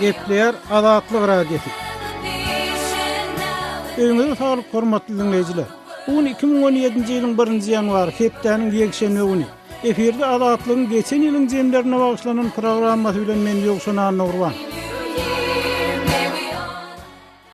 Gepler Azatlyk Radiosu. Öňüňizde sağlyk hormatly dinleýijiler. Bugün 2017-nji ýylyň 1-nji ýanwary hepdeniň ýekşenme güni. Eferde Azatlygyň geçen ýylyň jemlerine bagşlanan programmasy bilen men ýokşunan Nurwan.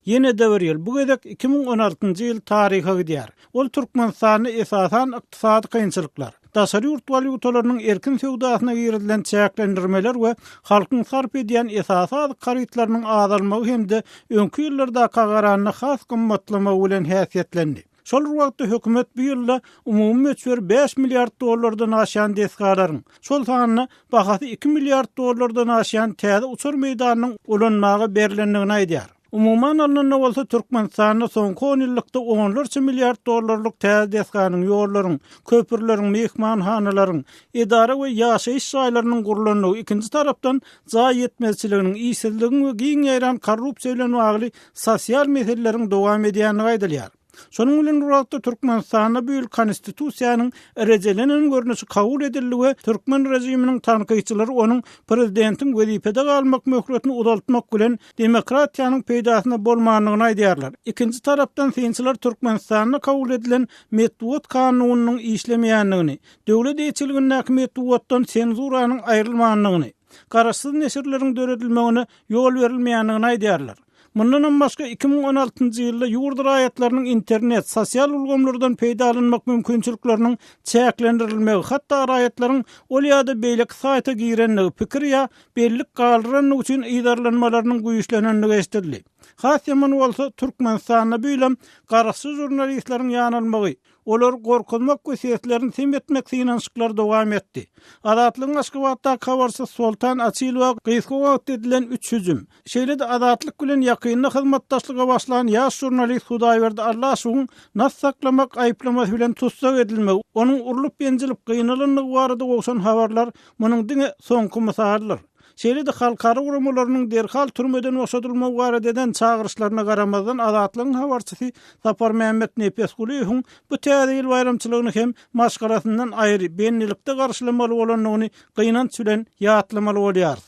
Yine döwür ýyl. Bu gedek 2016-njy ýyl taryha gidýär. Ol Türkmenistany esasan ykdysady kynçylyklar, daşary ýurt walutalarının erkin söwdasyna girilen çäklendirmeler we halkyň sarp edýän esasy garytlarynyň azalmagy hemde öňkü ýyllarda gagaranyny has gymmatlama bilen häsiýetlendi. Şol wagtda hökümet bu ýylda umumy möçber 5 milliard dollardan aşan deskalaryň, şol sanyny bahasy 2 milliard dollardan aşan täze uçur meýdanynyň ulanmagy berilendigini aýdýar. Umuman alnanda bolsa Türkmenistanyň soňky 10 ýyllykda 10 milliard dollarlyk täze deskanyň, ýollaryň, köpürleriň, mehmanhanalaryň, idara we ýaşaýyş şaýlarynyň gurulanyny, ikinji tarapdan jaý ýetmezçiliginiň, işsizligiň we giň ýaran korrupsiýa bilen bagly sosial meseleleriň dowam edýänligi aýdylýar. Şonuň bilen wagtda Türkmenistanyň bu ýyl konstitusiýanyň erejelenen görnüşi kabul edildi we Türkmen rejiminiň tanqyçylary onuň prezidentiň wezipede galmak möhletini uzaltmak bilen demokratiýanyň peýdasyna bolmanlygyny aýdýarlar. Ikinji tarapdan synçylar Türkmenistanyň kabul edilen Medwot kanunynyň işlemeýänligini, döwlet ýetçiligindäki Medwotdan senzuranyň aýrylmanlygyny, garaşsyz neşirleriň döredilmegine ýol berilmeýänligini aýdýarlar. Mundan başga 2016-njy ýylda ýurt raýatlarynyň internet, sosial ulgamlardan peýdalanmak mümkinçilikleriniň çäklendirilmegi, hatda raýatlaryň ol ýa-da beýleki saýta girenligi, pikir ýa bellik galdyranlyk üçin idarlanmalarynyň güýçlenenligi eşdildi. Has ýaman bolsa Türkmenistanyň büýlem garaşsyz jurnalistleriň ýanylmagy, olar gorkulmak gösterilerini tem etmek synanşyklar dowam etdi. Azatlygyň Aşgabatda kabarsyz Sultan Açylow gysgawa edilen 3 hüjüm. Şeýle-de azatlyk bilen ýakynly hyzmatdaşlyga başlanan ýaş jurnalist Hudaýberdi Allaşowyň nas saklamak aýplamasy bilen tutsak edilmegi, onuň urulyp ýenjilip gynalanyny barada gowşan habarlar munyň diňe soňky mysaldyr. Şeýle-de halkara gurumlarynyň derhal türmeden boşadylmagy barada eden çağırışlaryna garamazdan Azatlygyň habarçysy Sapar Mehmet Nepesgulyň bu täze ýyl bayramçylygyny hem maşgarasyndan aýry benlilikde garşylamaly bolanyny gynanç bilen ýatlamaly bolýar.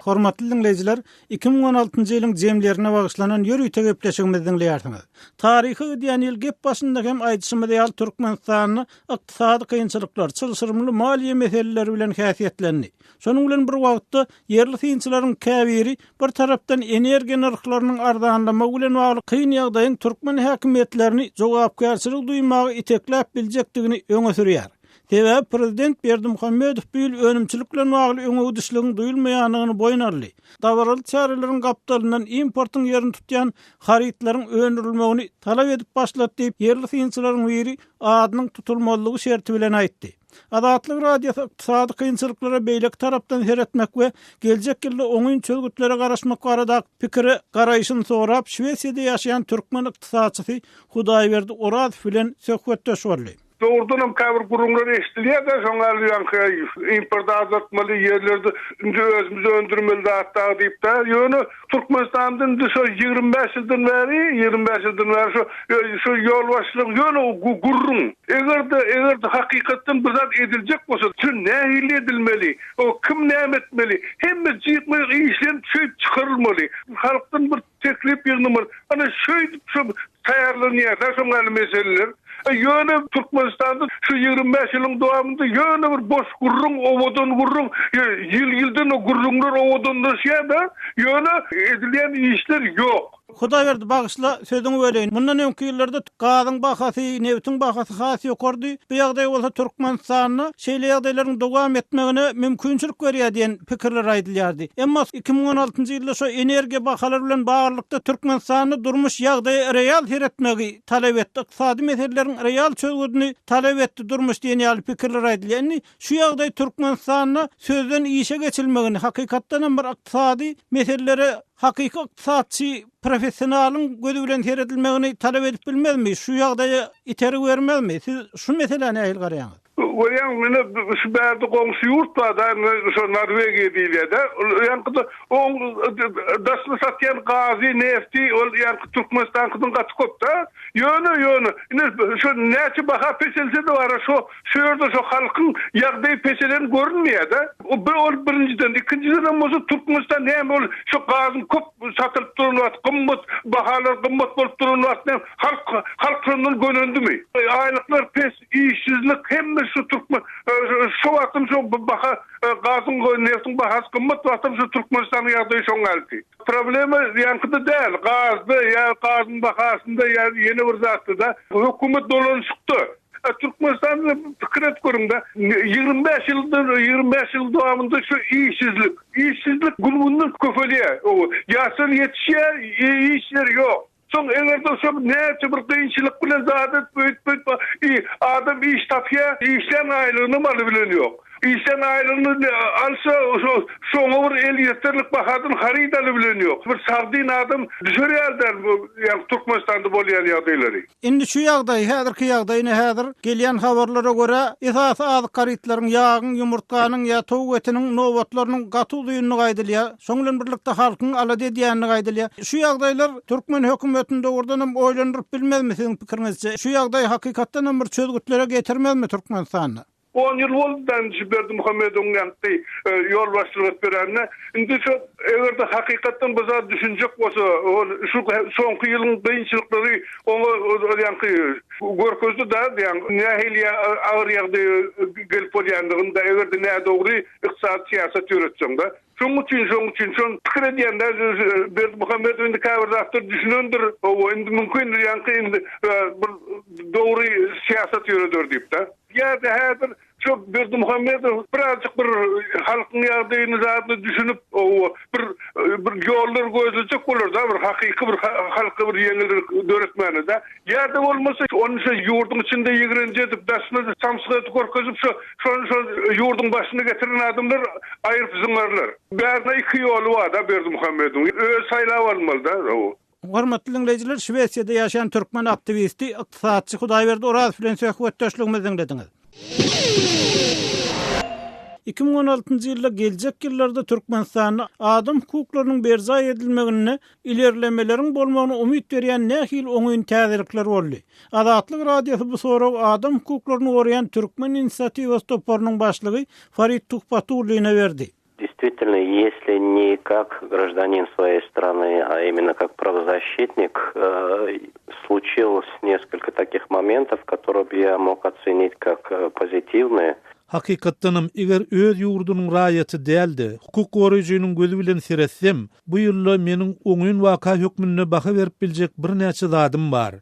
Hormatly dinleýijiler, 2016-njy ýylyň jemlerine bagşlanan ýörüýte gepleşigimizi dinleýärsiňiz. Taryhy diýen ýyl gep başynda hem aýdyşymyz ýaly Türkmenistanyň ykdysady kynçylyklar, çylşyrmly maliýe meseleleri bilen häsiýetlendi. Şonuň bilen bir wagtda ýerli synçylaryň käbiri bir tarapdan energiýa narhlarynyň arzanlamagy bilen bagly kyn ýagdaýyň türkmen häkimetlerini jogapkärçilik duýmagy itekläp biljekdigini öňe sürýär. Sebäbi prezident Berdimuhammedow bu ýyl önümçilik bilen bagly öňe uduşlygyň duýulmaýanyny boýnarly. Dawaral çaralaryň gapdalyndan importyň ýerini tutýan harytlaryň öndürilmegini talap edip başlatdy diýip ýerli synçylaryň biri adynyň tutulmalygy şerti bilen aýtdy. Azatlyk radiosu ykdysady kynçylyklara beýlek tarapdan seretmek we geljek ýylda oňun çözgütlere garaşmak barada pikiri garaýşyny sorap Şwesiýede ýaşaýan türkmen ykdysadçysy Hudaýberdi Oraz bilen söhbetdeşýärler. Doğrudan kabir kurumları eşitliyor da sonra import azaltmalı yerlerde özümüzü öndürmeli hatta deyip de yönü Türkmenistan'dan da 25 yıldan beri şu yol başlık yönü gurrun. Eğer de hakikaten bu zat edilecek olsa tüm nehil edilmeli. O kim ne etmeli? Hem de işlem çıkarılmalı. Halktan bir teklif yığınmalı. Hani şu tayarlanıyor da sonra meseleler. Yönü Türkmenistan'da şu 25 yılın doğamında yönü bir boş gurrun, ovadan gurrun, yıldan o gurrunlar ovadan da yönü edilen işler yok. Hudaýberdi bagşla sözüňi böleýin. Mundan öňkü ýyllarda gazyň bahasy, neftiň bahasy has ýokardy. Bu ýagdaý bolsa Türkmenistanyň şeýle ýagdaýlaryň dowam etmegine mümkinçilik berýär diýen pikirler aýdylýardy. Emma 2016-njy ýylda şu energiýa bahalary bilen baglykda Türkmenistanyň durmuş ýagdaýy real seretmegi talap etdi. Ykdysady meseleleriň real çözgüdini talap etdi durmuş diýen ýaly pikirler aýdylýar. Şu ýagdaý Türkmenistanyň sözden işe geçilmegini, hakykatdan bir ykdysady meselelere hakyky ykdysatçy professionalyň gözü bilen seredilmegini talap edip bilmezmi? Şu ýagdaýa iterik bermezmi? Siz şu meseleni aýyl garaýaňyz. Oyan mene şu bärde goňşy ýurtda da şu Norwegiýa diýilýär. Ýa-ni o dasly satýan gazy, nefti, ol ýa-ni Türkmenistanyň gaty köp da. Ýöne. Ine şu näçe baha peselse de bar, şu şeýerde şu halkyň ýagdaýy peselen görünmeýär da. O birinciden, ikinciden bolsa Türkmenistan hem ol şu gazyň köp satylyp durýar, gymmat bahalar gymmat bolup durýar. Halkyň gönündümi? Aýlyklar pes, işsizlik hemme şu Türkmen şu wagtym şu baha gazyň neftiň bahasy gymmat wagtym şu Türkmenistanyň ýagdaýy şoň aldy. Problema ýankyda däl, gazda ýa gazyň bahasynda ýa ýene bir zatda da hökümet dolanşykdy. Türkmenistan'da fikir et görüngde 25 yıl dowamında şu işsizlik gülmünden köpeliye. Ýaşyl ýetişýär, işler ýok. Son eğerde şu näçe bir kıyınçılık bilen zaten büyüt adam iş tapýar, işlen aýlygyny maly bilen ýok. İşlen aýlygyny alsa şoňa bir el ýeterlik bahadan haridaly bilen ýok. Bir sardin adam düşürýärler ýa Türkmenistanda bolýan ýagdaýlary. Indi şu ýagdaý, häzirki ýagdaýyny häzir gelýän habarlara görä esasy azyk garytlaryň, ýagyň, ýumurtkanyň ýa towuk etiniň nowatlarynyň gatylygyny gaýdylýar. Şoň bilen birlikde halkyň alady edýänini gaýdylýar. Şu ýagdaýlar Türkmen hökümetinde ordanam oýlandyryp bilmezmi siziň pikirinizçe? Şu ýagdaý hakykatdan bir çözgütlere getirmezmi Türkmenistanyny? 10 yıl boldan Berdi Muhammedowyň ýanky ýol başçylyk berende indi şu egerde hakykatdan bize düşünjek bolsa şu soňky ýylyň kynçylyklary onu ýanky görkezdi da nähili awr ýagdy gelip bolýandygynda egerde näde dogry ykdysat siýasat ýöretseň da şoň üçin pikir edýänler Berdi Muhammedow indi käbirde düşünendir o indi mümkin ýanky indi bir dogry siýasat ýöredir diýip da ýa-da häzir çok Berdi Muhammedow birazcık bir halkyň ýagdaýyny zatly düşünüp bir ýollar gözlejek bolar da bir hakyky bir halky bir ýeňillik döretmeni da ýa-da bolmasa onu şu ýurduň içinde ýigrenjetip daşmy samsygy görkezip şu ýurduň başyna getiren adamlar aýryp zyňarlar. Bärde iki ýolu bar da Berdi Muhammedow öz saýlap almaly da. Hormatly dinleýijiler, Şwesiýada ýaşaýan türkmen aktivisti, ykdysatçy Hudaýberdi Oraz bilen söhbetdeşligimizi dinlediňiz. 2016-njy ýylda geljek ýyllarda Türkmenistanyň adam hukuklarynyň berza edilmegine ilerlemeleriň bolmagyna umyt berýän nähil oňyn täzelikler boldy. Azatlyk radiosy bu sorag adam hukuklaryny goraýan Türkmen inisiatiwasy toparynyň başlygy Farid Tuhpatulyna berdi. Действительно, если не как гражданин своей страны, а именно как правозащитник, случилось несколько таких моментов, которые бы я мог оценить как позитивные. Hakykatdanam eger öz ýurdunyň raýaty däldi, hukuk goraýjynyň gözü bilen seretsem, bu ýylda meniň oňyn waka hökmüne baha berip biljek bir näçe zadym bar.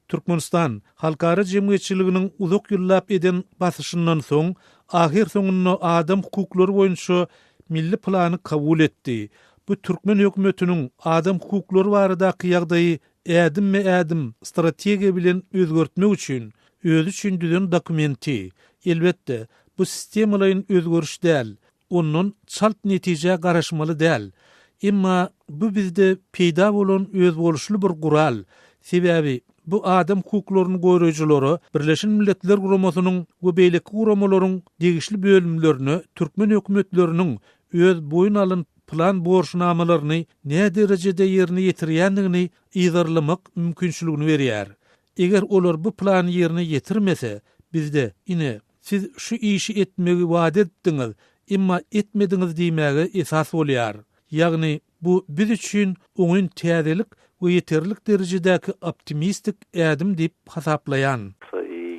Türkmenistan halkara jemgyýetçiliginiň uzak ýyllap eden basyşyndan soň, ahir soňunda adam hukuklary boýunça milli plany kabul etdi. Bu Türkmen hökümetiniň adam hukuklary baradaky ýagdaýy ädim strategiýa bilen özgertmek üçin özü üçin düzen dokumenti. Elbetde bu sistemalaryň özgörüş däl, onuň çalt netije garaşmaly däl. Emma bu bizde peýda bolan öz boluşly bir gural. Sebäbi bu adam hukuklaryny goýraýjylary Birleşen Milletler Guramasynyň we beýleki guramalaryň degişli bölümlerini Türkmen hökümetleriniň öz boyun alyn plan borçnamalaryny ne derejede ýerine ýetirýändigini ýygyrlamak mümkinçiligini berýär. Eger olar bu plany ýerine ýetirmese, bizde ine siz şu işi etmegi wada etdiňiz, emma etmediňiz diýmäge esas bolýar. Ýagny bu biz üçin oňyn täzelik we ýeterlik derejedäki optimistik ädim diýip hasaplaýan.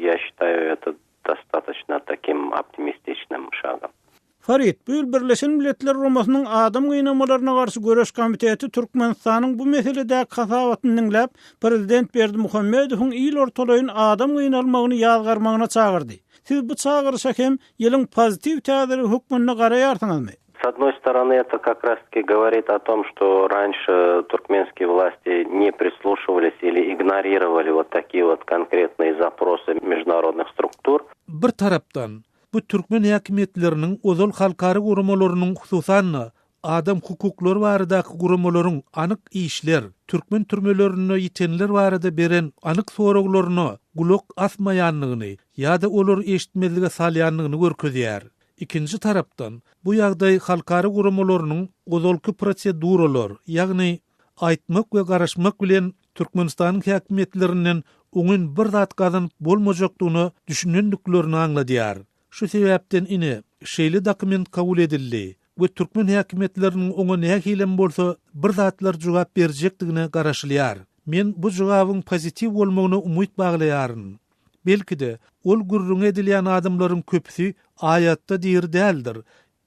Я считаю это достаточно таким оптимистичным шагом. Farid, bu Birleşen Milletler Guramasynyň adam gynamalaryna garşy göreş komiteti Türkmenistanyň bu meselede kasawatyny dinläp, Prezident Berdi Muhammedowyň ýyl ortalaýyn adam gynalmagyny ýazgarmagyna çagyrdy. Siz bu çagyrşa hem ýylyň pozitiv täziri hukmyny garaýarsyňyzmy? С одной стороны, это как раз-таки говорит о том, что раньше туркменские власти не прислушивались или игнорировали вот такие вот конкретные запросы международных структур. Bir tarapdan bu Türkmen häkimetleriniň ozal halkary guramalarının hususan adam hukukları barada gurumalaryň anyk işler, türkmen türmelerini ýitenler barada beren anyk soraglaryny gulak asmaýanlygyny ýa-da olar eşitmezlige salýanlygyny görkezýär. İkinci tarapdan bu ýagdaý halkary gurumalarynyň gozolky proseduralar, ýagny aýtmak we garaşmak bilen Türkmenistanyň häkimetlerinden oňun bir zat gazanyp bolmajakdygyny düşünendiklerini aňladýar. Şu sebäpden ine şeýle dokument kabul edildi we türkmen häkimetleriniň oňa nähilem bolsa bir zatlar jogap berjekdigine garaşylýar. Men bu jogabyň pozitiw bolmagyna umyt baglaýaryn. Belki de ol gurrun edilýän adamlaryň köpüsi aýatda diýir däldir,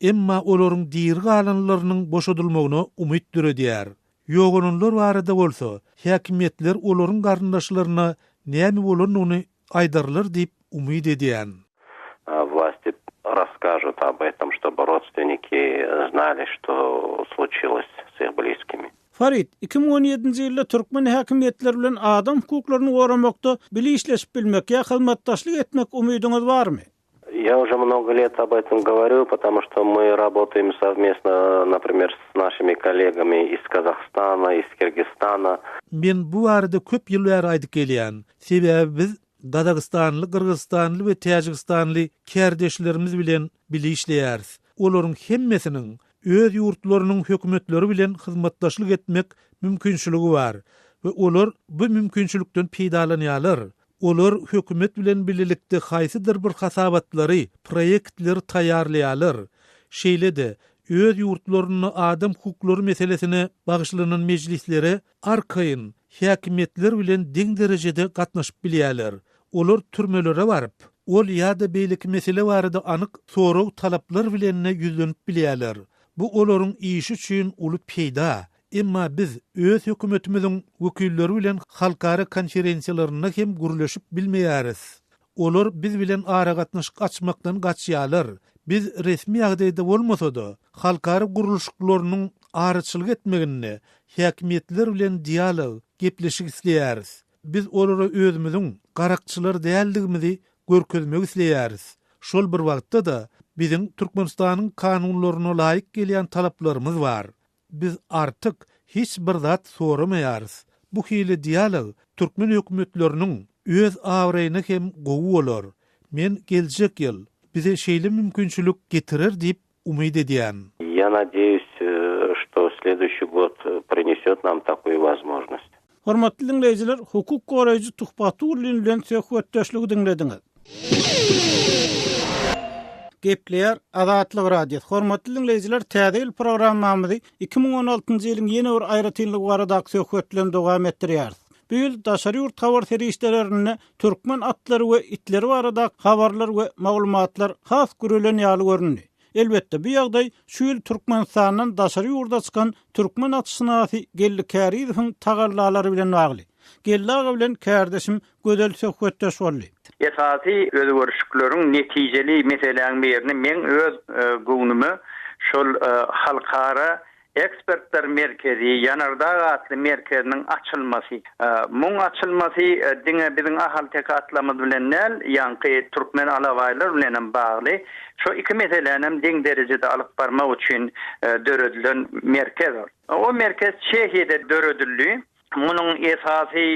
emma olaryň diýir galanlarynyň boşadylmagyna umyt dürediýär. Ýogunlar barada bolsa, häkimetler olaryň garyndaşlaryna näme bolanyny aýdarlar diýip umyt edýän. Власти расскажут об этом, чтобы родственники знали, что случилось с их близкими. Farid, 2017-nji ýylda türkmen häkimetleri bilen adam hukuklaryny goramakda bilişleşip bilmek ýa hyzmatdaşlyk etmek umydyňyz barmy? Я уже много лет об этом говорю, потому что мы работаем совместно, например, с нашими коллегами из Казахстана, из Кыргызстана. Men bu arada köp ýyllar aýdyp gelýän. Sebäbi biz Dadagistanly, Kyrgyzstanly we Täjikstanly kärdeşlerimiz bilen bilişleýäris. Olaryň hemmesiniň öz ýurtlarynyň hökümetleri bilen hyzmatdaşlyk etmek mümkinçiligi bar we olar bu mümkinçilikden peýdalanýarlar. Olar hökümet bilen birlikde haýsydyr bir hasabatlary, proýektler taýýarlaýarlar. Şeýle-de öz ýurtlaryny adam hukuklary meselesine bagyşlanan mejlislere arkaýyn häkimetler bilen deň derejede gatnaşyp bilýärler. Olar türmelere baryp, ol ýa-da beýlik mesele barada anyk sorag talaplar bilen ýüzlenip bilýärler. Bu olaryň işi üçin uly peýda. Emma biz öz hökümetimiziň wekilleri bilen halkary konferensiýalaryna hem gürleşip bilmeýäris. Olar biz bilen ara gatnaşyk açmakdan gaçýarlar. Biz resmi ýagdaýda bolmasa-da halkary guruluşlarynyň araçylyk etmegini, häkimetler bilen dialog, gepleşik isleýäris. Biz olara özümiziň garakçylar däldigimizi görkezmek isleýäris. Şol bir wagtda da biziň Türkmenistanyň kanunlaryna laýyk gelýän talaplarymız bar. Biz artık hiç bir zat soramaýarys. Bu hili dialog türkmen hökümetleriniň öz awraýyny hem gowy bolar. Men geljek ýyl bize şeýle mümkinçilik getirir diýip umyt edýän. Я надеюсь, что следующий год принесет нам такую возможность. Hormatly dinleýijiler, hukuk goraýjy Tuhbatu bilen söhbetdeşligi dinlediňiz. Gepler Azatlyk Radio. Hormatly dinleýijiler, täze programmamyzy 2016-njy ýylyň ýene bir aýratynlygy barada söhbetlen dowam etdirýäris. Bu ýyl daşary ýurt habar serişlerini türkmen atlary we itleri barada habarlar we maglumatlar has görülen ýaly görünýär. Elbetde bu ýagdaý şu ýyl Türkmenistanyň daşary ýurda çykan türkmen atşynasy Gelli Kärizowyň tagallalary bilen bagly. Gelli aga bilen kärdeşim gödel söhbetdeş boldy. Esasy özgörüşlikleriň netijeli meseleň birini men öz gownumy şol halkara ekspertler merkezi, Yanardağ adlı merkezinin açılması. Mun açılması diňe biziň ahal tekatlamyz bilen näl, ýa-ni türkmen alawaýlar bilen bagly. Şu iki meselenem deň derejede alyp barmak üçin döredilen merkez. O merkez Çehiýede döredildi. Munun esasy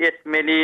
etmeli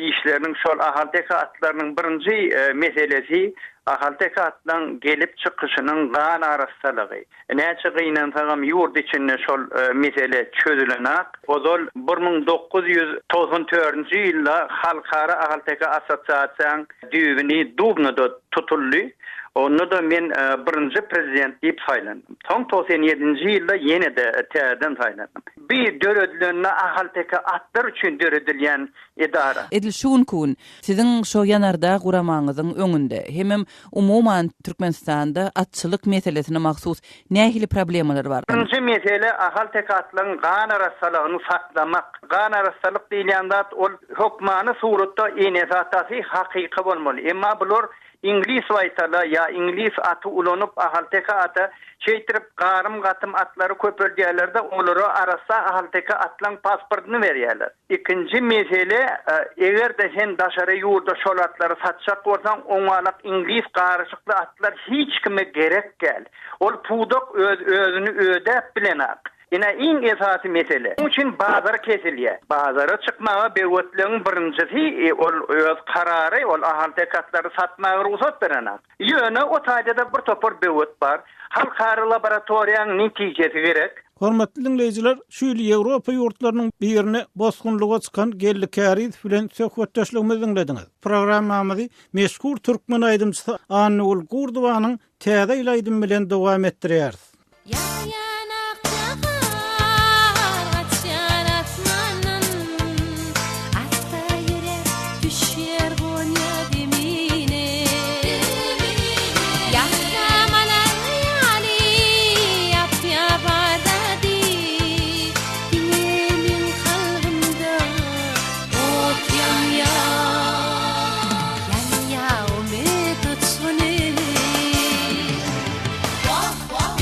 işleriniň şol ahal tekatlarynyň birinji meselesi ahal tekatdan gelip çykyşynyň gan araçsalygy. Näçe gynansaňam ýurt içinde şol mesele çözülenak. Ozol 1994-nji ýylda halkara ahal tekat asosiýasiýasyň düýbini Dubnoda tutuldy. Onu da men birinci prezident diýip saýlandym. 1997-nji ýylda ýene de täzeden saýlandym. Bir döredilenme ahal tekatlar üçin döredilýän idara. Edil şunkun, siziň şo Yanardağ guramaňyzyň öňünde hemem umuman Türkmenistanda atçylyk meselesine mahsus nähili problemalar bar? Birinji mesele ahal tekatlaryň gan araçsalygyny saklamak. Gan araçsalyk diýilýän zat ol hukmany suratda ene zatysy hakyky bolmaly. Emma bular İngiliz vaytala ya İngiliz atı ulanyp ahalteka ata çeytirip qarım qatım atları köpöldiýärler-de olary arasa ahalteka atlan pasportyny berýärler. İkinci mesele eger de sen daşary ýurda şol atlary satjak bolsaň oňalak İngiliz qarşykly atlar hiç kime gerek gel. Ol pudak özünü ödäp bilenak. Ina iň esasy mesele. Onuň üçin bazar kesilýär. Bazara çykmaga bewetligiň birincisi ol öz karary, ol ahaltekatlary satmagy ruhsat berenak. Ýöne o taýda bir topar bewet bar. Halkara laboratoriýanyň netijesi gerek. Hormatly dinleýijiler, şu ýyl Ýewropa ýurtlarynyň birine bosgunlyga çykan gelli Kärif bilen söhbetdeşligimizi dinlediňiz. Programmamyzy meşhur türkmen aýdymçysy Anugul Gurdowanyň täze ýaýdym bilen dowam etdirýäris.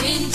When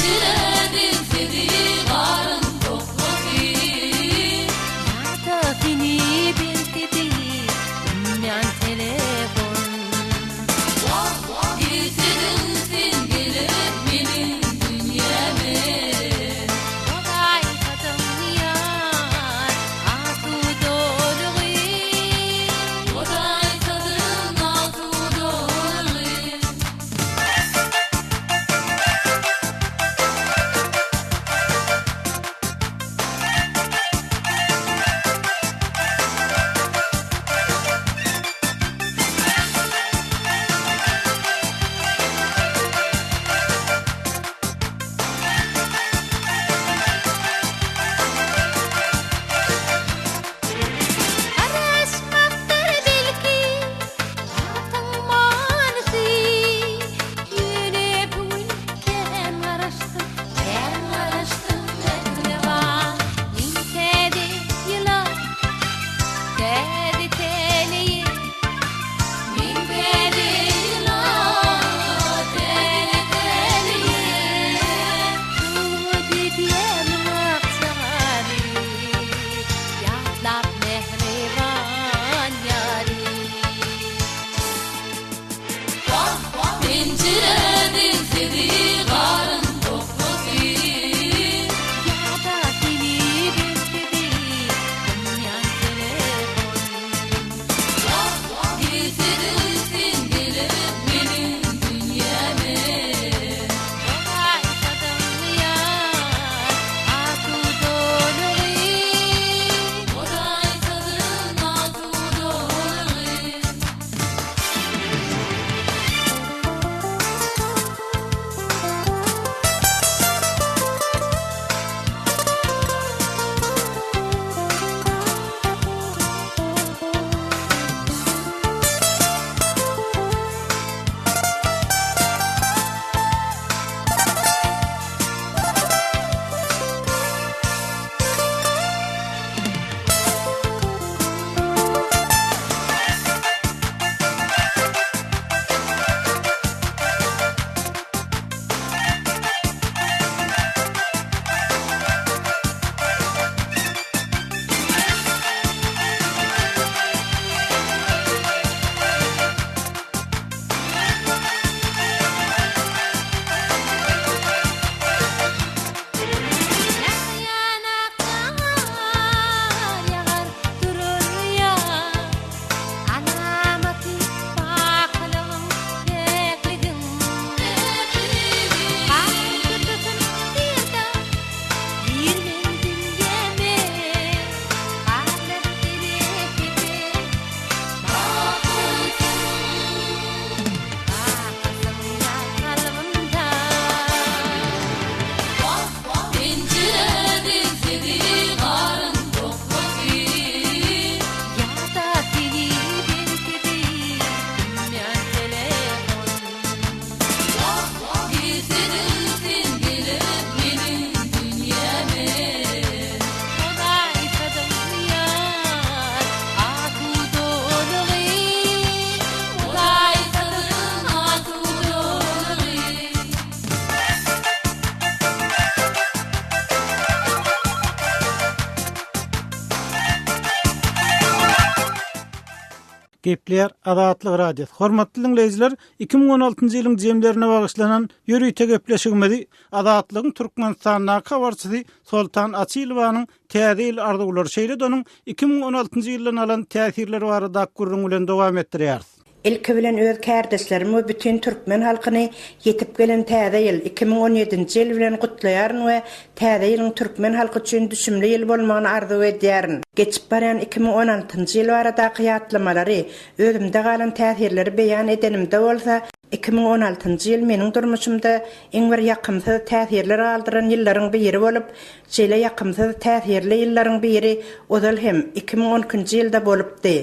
Gepler Adatlyk radiosu. Hormatly dinleyijiler, 2016-njy ýylyň jemlerine bagyşlanan ýöreýte gepleşigmedi Adatlygyň Türkmenistanyna kabarçysy Soltan Açylowanyň täze ýyl arzulary şeýle donyň 2016-njy ýyldan alan täsirleri barada gurrun bilen dowam etdirýär. İlki bilen öz kardeşlerimi bütün Türkmen halkyny yetip gelen täze ýyl 2017-nji ýyl bilen gutlaýaryn we täze ýylyň Türkmen halky üçin düşümli ýyl bolmagyny arzu edýäryn. Geçip baran 2016-njy ýyl barada ýatlamary özümde galan täsirleri beýan edenimde bolsa, 2016-njy ýyl meniň durmuşymda iň bir ýakymsy täsirler aldyran ýyllaryň biri bolup, şeýle ýakymsy täsirli ýyllaryň biri ozal hem 2012-njy ýylda bolupdy.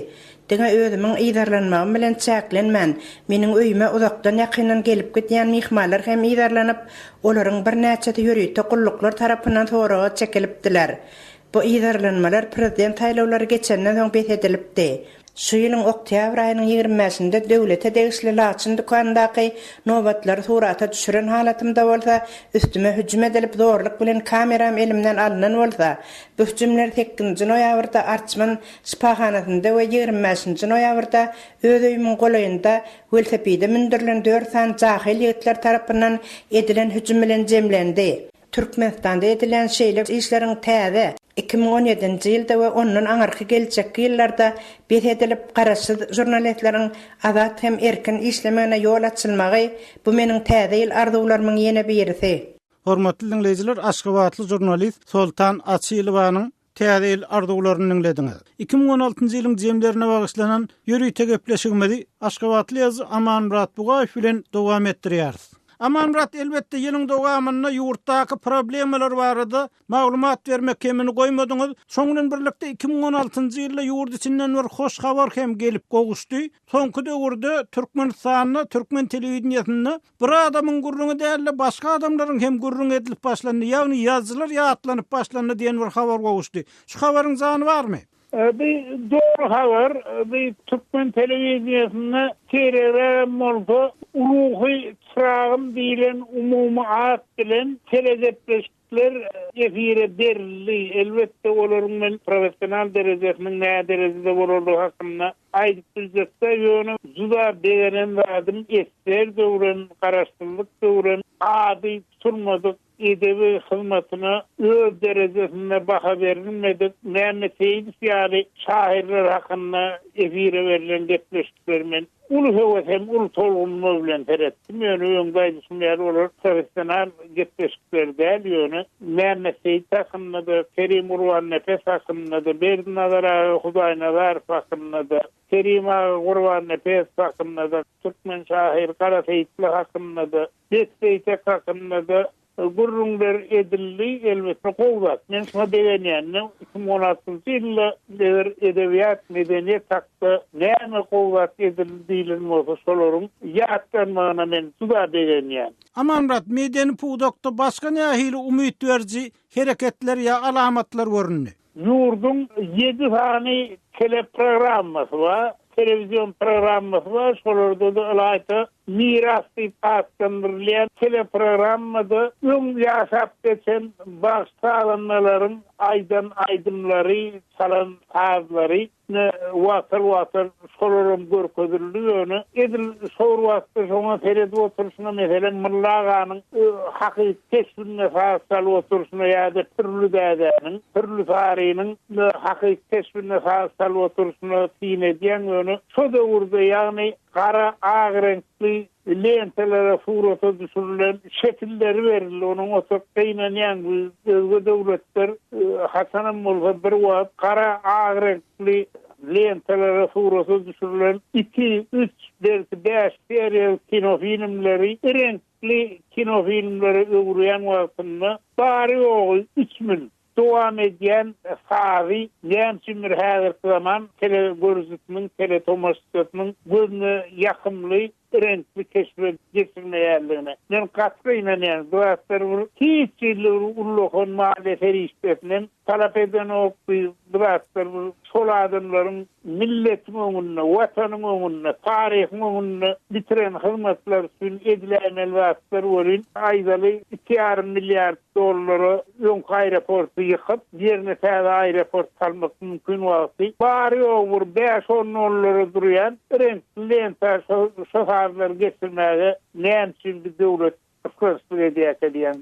Diňe özümiň ýydarlanmagym bilen çäklenmän. Meniň öýüme uzakdan ýakynan gelip gitýän mihmanlar hem ýydarlanyp, olaryň bir näçe ýöreýte gulluklar tarapyndan soraga çekilipdiler. Bu ýydarlanmalar prezident saýlawlary geçenden soň besedilipdi. Şu ýylyň oktyabr aýynyň 20-sinde döwlete degişli Laçyn dükandaky nobatlar surata düşüren halatymda bolsa, üstüme hüjüm edilip zorluk bilen kameram elimden alynan bolsa, bu hüjümler 8-nji noýabrda Arçman şipahanasynda we 20-nji noýabrda öz öýümiň golaýynda welosipede mündirilen 4 san jahil ýigitler tarapyndan edilen hüjüm bilen jemlendi. Türkmenistanda edilen şeýle işleriň täze 2017-nji ýylda we ondan aňarky geljek ýyllarda besedilip garaşsyz jurnalistleriň azat hem erkin işlemegine ýol açylmagy bu meniň täze ýyl arzuwlarymyň ýene birisi. Hormatly dinleyijiler, Aşgabatly jurnalist Soltan Açylowanyň täze ýyl arzuwlaryny dinlediňiz. 2016-njy ýylyň jemlerine bagyşlanan ýöreýte gepleşigmedi Aşgabatly ýazy Amanmurat Bugaýew bilen dowam etdirýär. Amanmurat elbette ýylyň dowamyna ýurtdaky problemalar barada maglumat bermek kemini goýmadyňyz. Şoňdan birlikde 2016-njy ýylda ýurt içinden bir hoş habar hem gelip goguşdy. Soňky döwürde Türkmenistanyna, Türkmen telewizionyny bir adamyň gurruny däl, başga adamlaryň hem gurrun edilip başlandy. Ýagny ýazgylar ýatlanyp başlandy diýen bir habar goguşdy. Şu habaryň zany barmy? Bir doğru haber, bir Türkmen televizyonuna terere molfa ruhi çırağım diyen umumi ağıt bilen telezepleştikler efire derli. Elbette olurun profesyonel derecesinin ne derecede olurdu hakkında aydık bilcekse yönü zuda beğenen adım eser doğuran, karaştırlık doğuran, adi tutulmadık. Edebi hizmetine öz derecesinde baka verilmedik. Mehmet yani şahirler hakkında efire verilen gepleştiklermen ulu hevet hem ulu tolgunluğu bilen terettim. Yani ön gaydısınlar olur. Profesyonel gepleştikler değil yönü. Mehmet Seyit hakkında da, Kerim Urvan Nefes hakkında da, Berdin Adara Huday Nazar hakkında da, Kerim Urvan Nefes hakkında da, Türkmen şahir Kara Seyitli hakkında da, Bet Seyit'e hakkında da, gurrunlar edildi elbette kovdat. Men şuna degenýän 2016-njy ýylda edebiyat medeniyet hakda näme kovdat edildilen bolsa şolaryň ýatlanmagyna men şuna degenýän. Amanmurat, medeni puwdakda başga nähili umyt berji hereketler ýa alamatlar görünýär. Ýurdun 7 sany teleprogrammasy bar. Televizyon programması var. Şolarda da alayta miras ipatlandırılan teleprogrammada ön yaşap geçen baş sağlanmaların aydınları, salan sazları water şolaryň görkezilýäni edil şol wagtda şoňa teredip oturuşuna meselen Mullaganyň hakyky teşbirine sal oturuşuna ýa-da türlü dädäniň türlü taryhynyň hakyky teşbirine sal oturuşuna tiýnediň öňü şo döwürde ýagny kara ağ renkli lentelere surata düşürülen şekilleri verildi. Onun otoqaynayan özgü devletler Hasan Mulfa bir wagt kara ağ renkli lentelere surata düşürülen 2-3 belki 5 serial kinofilmleri renkli kinofilmleri öwrüyen wagtynda bari o 3000 devam edýän savi näçimir häzir zaman tele görüzütiniň tele tomaşytynyň gözüne ýakymly renkli keşfe getirmeyerliğine. Ben katkıyla yani duasları hiç ullukun maaleseri işletinin talep eden o duasları sol adımların milletin önüne, vatanın önüne, tarihin önüne bitiren hizmetler için edilen elbasları olun. Aydalı 2,5 milyar doları Yonk aeroportu yıkıp yerine tane aeroport kalmak mümkün vakti. Bari over 5-10 doları duruyan renkli lenta şoförler getirmeye ne için bir devlet kırsız ediyen.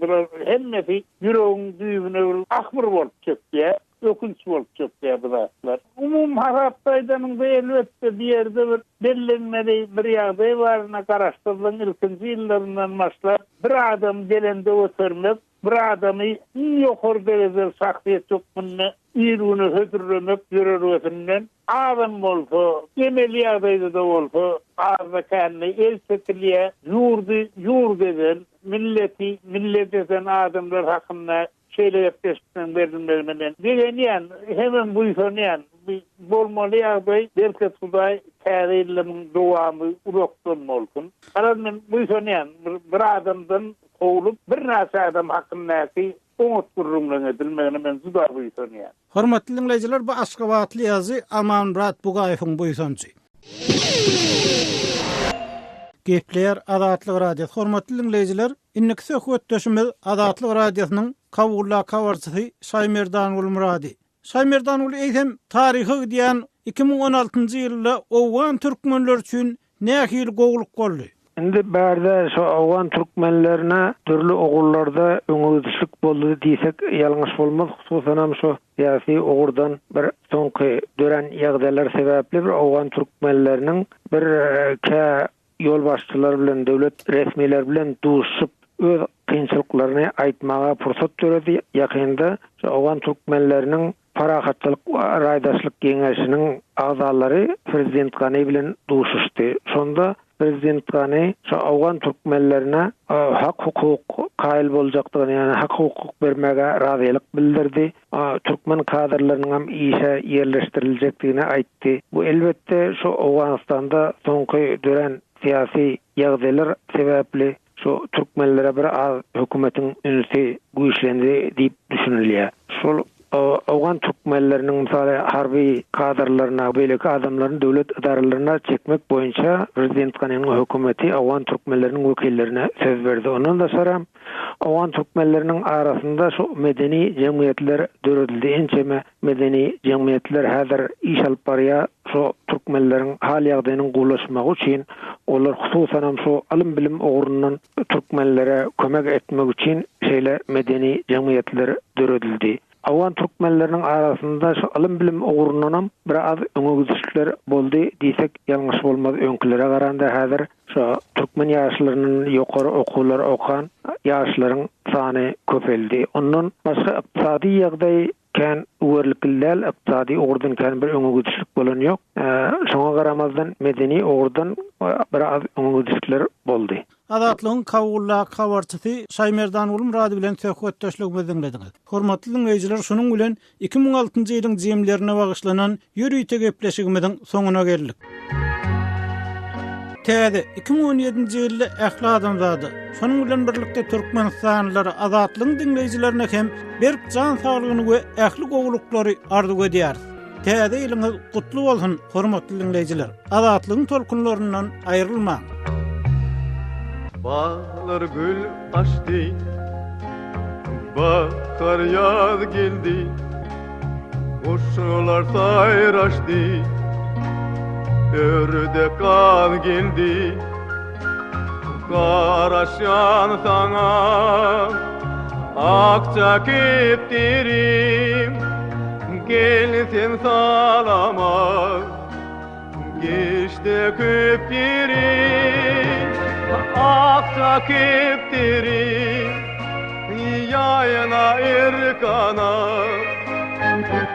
Hemmeti yüreğin düğümüne akmır olup çıktı. Ökünç olup çıktı bunlar. Umum haraptaydanın da elbette bir yerde bellenmeli bir yağday varına karıştırılan ilkinci yıllarından başlar. Bir adam gelende oturmak, bir adamı yukarı derece saklıyet çokmunna iyiliğini hödürlemek yürürüyetinden adam olsa, gemeli yağdayda da olsa ağzı kendini el setiliye yurd eden, millet eden adamlar hakkında şeyler yapıştığını verilmelinden. Degeniyen, hemen buyurnayan, bolmalı yağday, derket kuday, tarihilemin doğamı uroktan olsun. Karadın buyurnayan, bir adamdan olup bir nasa adam hakkındaki umut kurumlarına edilmegine men zuda buyurnayan. Hormatly dinleyijiler, bu Aşgabatly ýazy Aman Murat Bugaýewiň buyursansy. Gepler Adatlyk radiosu. Hormatly dinleyijiler, inniki söhbetdeşimiz Adatlyk radiosynyň kawulla kawarçysy Şaýmerdan Ulmurady. Şaýmerdan ul eýsem taryhy diýen 2016-njy ýylda Owgan türkmenler üçin nähil gowluk boldy? Indi bärde şu Owgan türkmenlerine türlü ogullarda öňüdüşlik boldy diýsek ýalňyş bolmaz. Hususan hem şu ýa-da ogurdan bir soňky dören ýagdaýlar sebäpli bir Owgan türkmenleriniň bir ýol başçylar bilen döwlet resmiler bilen duşup öz kynçylyklaryny aýtmaga pursat berdi. Ýakynda şu Owgan türkmenleriniň Parahatçylyk raýdaşlyk geňeşiniň agzalary prezident Gany bilen duşuşdy. Şonda prezident Gany şu Owgan türkmenlerine hak hukuk kaýyl boljakdygyny, ýani hak hukuk bermege razylyk bildirdi. Türkmen kadrlarynyň hem işe ýerleşdiriljekdigini aýtdy. Bu elbette şu Owganistanda soňky dören siyasi ýagdaýlar sebäpli şu türkmenlere bir az hökümetiň ünsi güýçlendi diýip düşünilýär. Şol Owgan türkmenleriniň misaly harby kadrlaryna, beýleki adamlaryny döwlet idaralaryna çekmek boýunça prezident Ganyň hökümeti Owgan türkmenleriniň wekillerine söz berdi. Ondan da sonra Owgan türkmenleriniň arasynda şu medeni jemgyýetler döredildi. Ençeme medeni jemgyýetler häzir iş alyp barýar. Şu türkmenleriň hal ýagdaýynyň gowlaşmagy üçin olar hususan hem şu alym bilim ogurundan türkmenlere kömek etmek üçin şeýle medeni jemgyýetler döredildi. Owgan türkmenleriniň arasynda şu alym bilim ogurundan bir az öňüdüşlikler boldy diýsek ýalňyş bolmaz. Öňkilere garanda häzir şu türkmen ýaşlarynyň ýokary okuwlar okan ýaşlaryň sany köpeldi. Ondan başga ykdysady ýagdaý kan uwerlikler iqtisadi ogurdan kan bir öňüdüşlik bolan ýok. Şoňa garamazdan medeni ogurdan bir az öňüdüşlikler boldy. Adatlygyň kawulla kawarçysy Şaýmerdan Ulmurady bilen söhbetdeşligimizi dinlediňiz. Hormatly dinleyijiler, şonuň bilen 2006-njy ýylyň jemlerine bagyşlanan ýürüýte gepleşigimiziň soňuna geldik. Täze 2017-nji ýylda ähli adamzady. Şonuň bilen birlikde Türkmenistanlary azatlygyň dinleyijilerine hem berk jan saglygyny we ähli gowluklary arzu edýär. Täze ýylyňyz gutly bolsun, hormatly dinleyijiler. Azatlygyň tolkunlaryndan aýrylmaň. Bağlar gül açtı, bahar yaz geldi, kuşlar sayraştı, ördek kaz geldi, karaşan sana, akça keptirim, gelsin salama, geçti köptirim. Akça keptirim, yayına irkana,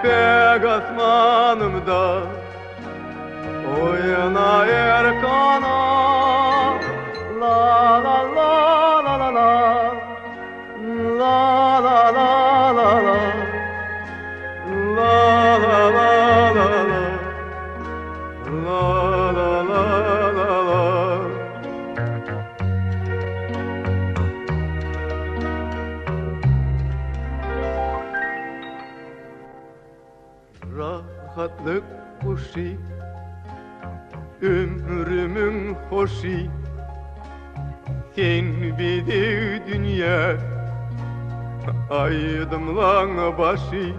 pek asmanımda, oyuna irkana, la la la la la la, la la la la la, la la la la la, la la la la la. şadlık kuşi, ömrümün hoşi, sen bidi dünya, aydımlan başı,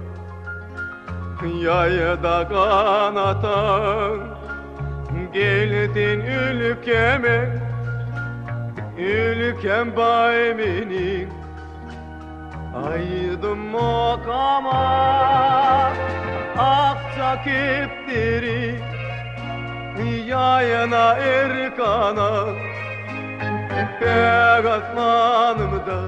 yayda kanatan, geldin ülkeme, ülkem bayminin, aydım mokama, akça kiptiri, yayına erkana, pek asmanımda,